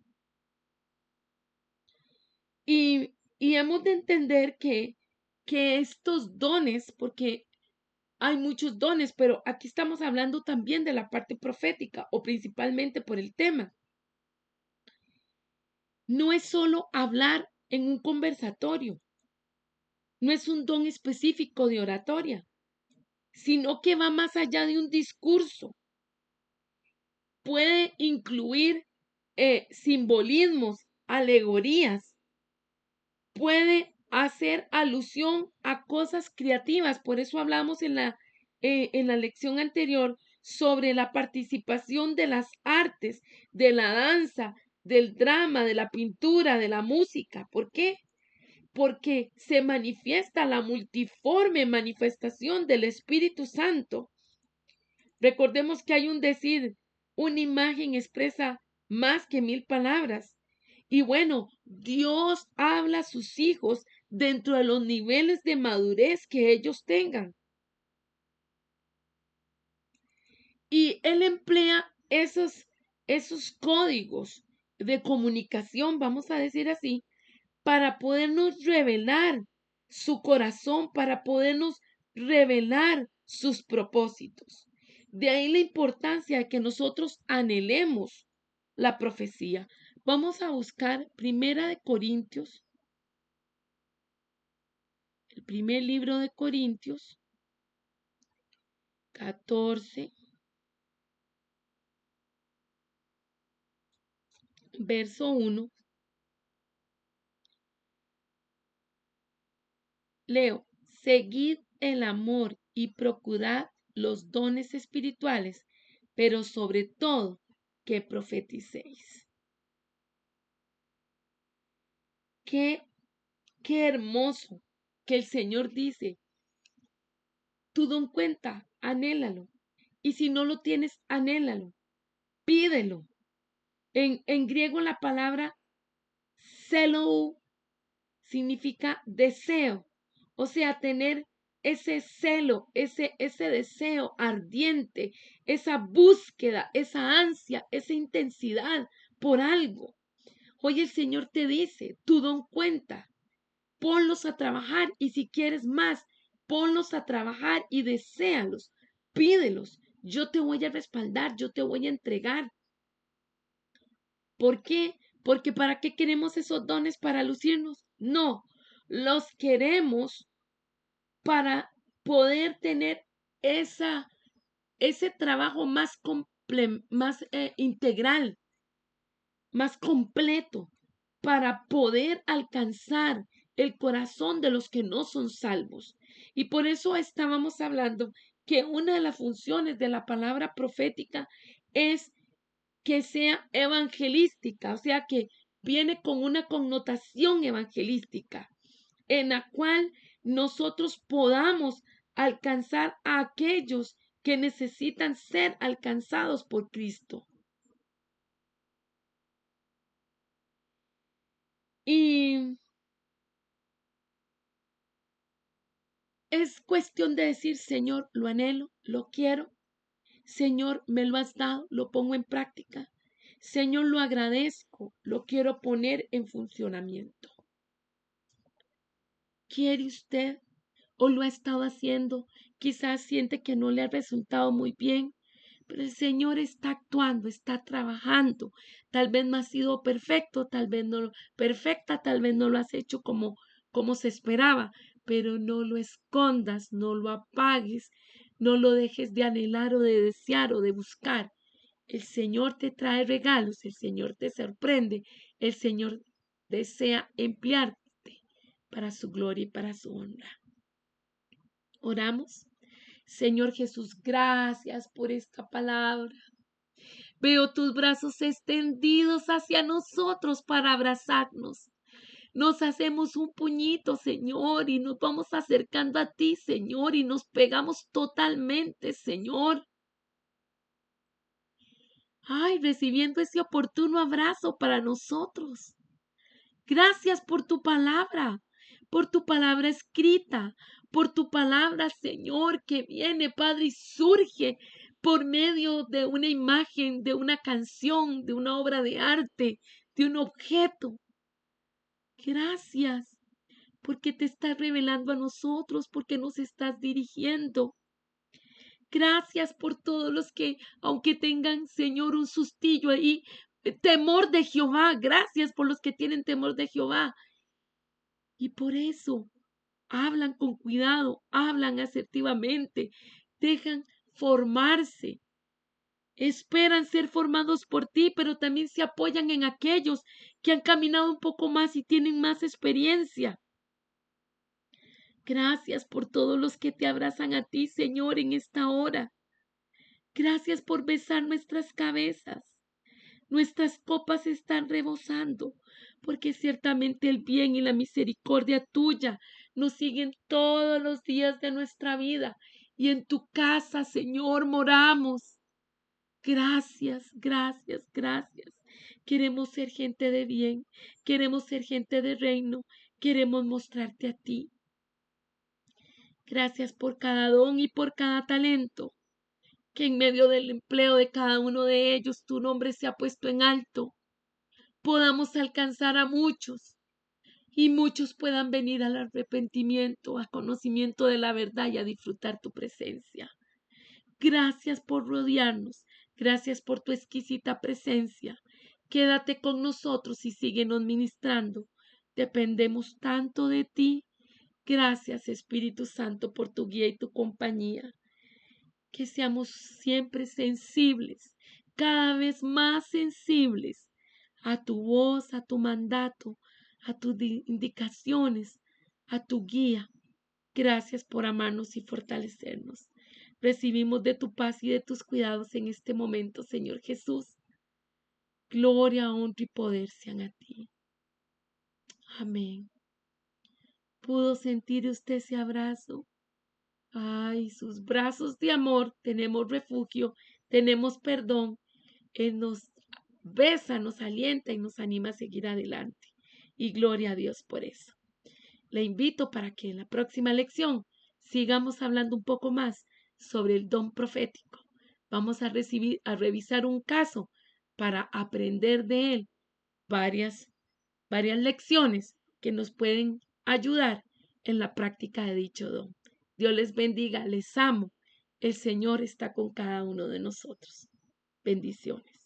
Y hemos de entender que estos dones, porque hay muchos dones, pero aquí estamos hablando también de la parte profética o principalmente por el tema. No es solo hablar en un conversatorio, no es un don específico de oratoria, sino que va más allá de un discurso. Puede incluir simbolismos, alegorías, puede hacer alusión a cosas creativas. Por eso hablamos en la lección anterior sobre la participación de las artes, de la danza, del drama, de la pintura, de la música. ¿Por qué? Porque se manifiesta la multiforme manifestación del Espíritu Santo. Recordemos que hay un decir, una imagen expresa más que 1000 palabras. Y bueno, Dios habla a sus hijos dentro de los niveles de madurez que ellos tengan. Y Él emplea esos códigos de comunicación, vamos a decir así, para podernos revelar su corazón, para podernos revelar sus propósitos. De ahí la importancia de que nosotros anhelemos la profecía. Vamos a buscar Primera de Corintios, el primer libro de Corintios, 14, verso 1. Leo, seguid el amor y procurad los dones espirituales, pero sobre todo que profeticéis. Qué, qué hermoso que el Señor dice, tu don cuenta, anhélalo. Y si no lo tienes, anhélalo, pídelo. En griego la palabra celo significa deseo, o sea, tener ese celo, ese deseo ardiente, esa búsqueda, esa ansia, esa intensidad por algo. Hoy el Señor te dice, tu don cuenta, ponlos a trabajar y si quieres más, ponlos a trabajar y deséalos, pídelos. Yo te voy a respaldar, yo te voy a entregar. ¿Por qué? Porque ¿para qué queremos esos dones? ¿Para lucirnos? No, los queremos para poder tener esa, ese trabajo más integral, más completo, para poder alcanzar el corazón de los que no son salvos. Y por eso estábamos hablando que una de las funciones de la palabra profética es que sea evangelística, o sea, que viene con una connotación evangelística, en la cual nosotros podamos alcanzar a aquellos que necesitan ser alcanzados por Cristo. Y es cuestión de decir, Señor, lo anhelo, lo quiero. Señor, me lo has dado, lo pongo en práctica. Señor, lo agradezco, lo quiero poner en funcionamiento. ¿Quiere usted o lo ha estado haciendo? Quizás siente que no le ha resultado muy bien, pero el Señor está actuando, está trabajando. Tal vez no ha sido perfecto, tal vez no perfecta, tal vez no lo has hecho como se esperaba, pero no lo escondas, no lo apagues, no lo dejes de anhelar o de desear o de buscar. El Señor te trae regalos, el Señor te sorprende, el Señor desea emplearte para su gloria y para su honra. Oramos. Señor Jesús, gracias por esta palabra. Veo tus brazos extendidos hacia nosotros para abrazarnos. Nos hacemos un puñito, Señor, y nos vamos acercando a ti, Señor, y nos pegamos totalmente, Señor. Ay, recibiendo ese oportuno abrazo para nosotros. Gracias por tu palabra escrita, por tu palabra, Señor, que viene, Padre, y surge por medio de una imagen, de una canción, de una obra de arte, de un objeto. Gracias, porque te estás revelando a nosotros, porque nos estás dirigiendo. Gracias por todos los que, aunque tengan, Señor, un sustillo ahí, temor de Jehová. Gracias por los que tienen temor de Jehová. Y por eso hablan con cuidado, hablan asertivamente, dejan formarse, esperan ser formados por ti, pero también se apoyan en aquellos que han caminado un poco más y tienen más experiencia. Gracias por todos los que te abrazan a ti, Señor, en esta hora. Gracias por besar nuestras cabezas. Nuestras copas están rebosando, porque ciertamente el bien y la misericordia tuya nos siguen todos los días de nuestra vida. Y en tu casa, Señor, moramos. Gracias, gracias, gracias. Queremos ser gente de bien, queremos ser gente de reino, queremos mostrarte a ti. Gracias por cada don y por cada talento, que en medio del empleo de cada uno de ellos tu nombre se ha puesto en alto, podamos alcanzar a muchos y muchos puedan venir al arrepentimiento, a conocimiento de la verdad y a disfrutar tu presencia. Gracias por rodearnos. Gracias por tu exquisita presencia. Quédate con nosotros y síguenos ministrando. Dependemos tanto de ti. Gracias, Espíritu Santo, por tu guía y tu compañía. Que seamos siempre sensibles, cada vez más sensibles a tu voz, a tu mandato, a tus indicaciones, a tu guía. Gracias por amarnos y fortalecernos. Recibimos de tu paz y de tus cuidados en este momento, Señor Jesús. Gloria, honra y poder sean a ti. Amén. ¿Pudo sentir usted ese abrazo? Ay, sus brazos de amor, tenemos refugio, tenemos perdón. Él nos besa, nos alienta y nos anima a seguir adelante. Y gloria a Dios por eso. Le invito para que en la próxima lección sigamos hablando un poco más sobre el don profético. Vamos a revisar un caso para aprender de él varias lecciones que nos pueden ayudar en la práctica de dicho don. Dios les bendiga, les amo. El Señor está con cada uno de nosotros. Bendiciones.